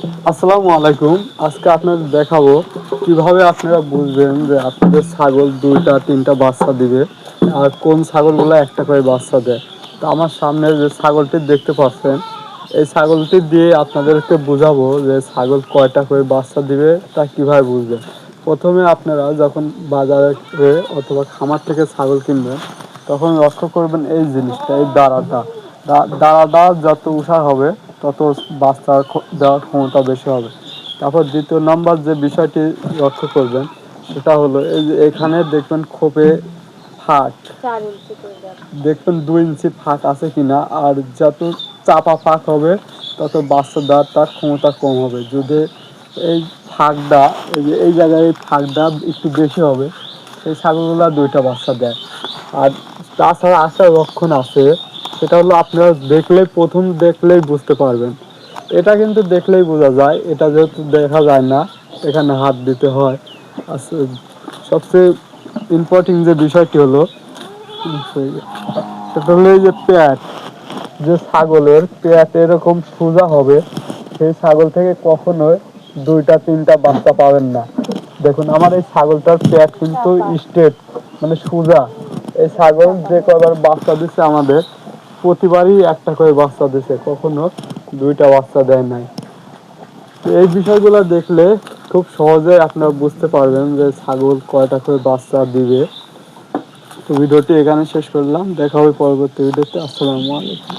আসসালামু আলাইকুম। আজকে আপনাদের দেখাবো কিভাবে আপনারা বুঝবেন যে আপনাদের ছাগল ২টা ৩টা বাচ্চা দিবে আর কোন ছাগলগুলো একটা করে বাচ্চা দেয়। তো আমার সামনে যে ছাগলটি দেখতে পাচ্ছেন, এই ছাগলটি দিয়ে আপনাদেরকে বোঝাবো যে ছাগল কয়টা করে বাচ্চা দিবে তা কিভাবে বুঝবেন। প্রথমে আপনারা যখন বাজারে অথবা খামার থেকে ছাগল কিনবেন তখন লক্ষ্য করবেন এই জিনিসটা, এই দাঁড়াটা। দাঁড়াটা যত উষা হবে তত বাচ্চা দেওয়ার ক্ষমতা বেশি হবে। তারপর দ্বিতীয় নাম্বার যে বিষয়টি লক্ষ্য করবেন সেটা হলো এই যে এখানে দেখবেন খোপে ফাঁক, দেখবেন ২ ইঞ্চি ফাঁক আছে কিনা। আর যত চাপা ফাঁক হবে তত বাচ্চা দেওয়ার তার ক্ষমতা কম হবে। যদি এই ফাঁকটা, এই যে এই জায়গায় এই ফাঁকটা একটু বেশি হবে, সেই ছাগলগুলো ২টা বাচ্চা দেয়। আর তাছাড়া একটা লক্ষণ আছে, সেটা হলো আপনারা প্রথম দেখলেই বুঝতে পারবেন। এটা কিন্তু দেখলেই বোঝা যায়, এটা যেহেতু দেখা যায় না, এখানে হাত দিতে হয়। সবচেয়ে ইম্পর্টেন্ট যে বিষয়টি হলো সেটা হলো এই যে পেট, যে ছাগলের পেট এরকম সোজা হবে সেই ছাগল থেকে কখনোই ২টা ৩টা বাচ্চা পাবেন না। দেখুন আমার এই ছাগলটার পেট কিন্তু স্ট্রেট, মানে সোজা। এই ছাগল যে কবার বাচ্চা দিচ্ছে আমাদের, প্রতিবারই একটা করে বাচ্চা দিছে, কখনো ২টা বাচ্চা দেয় নাই। তো এই বিষয়গুলো দেখলে খুব সহজে আপনারা বুঝতে পারবেন যে ছাগল কয়টা করে বাচ্চা দিবে। তো ভিডিওটি এখানে শেষ করলাম, দেখা হবে পরবর্তী ভিডিওতে। আসসালামু আলাইকুম।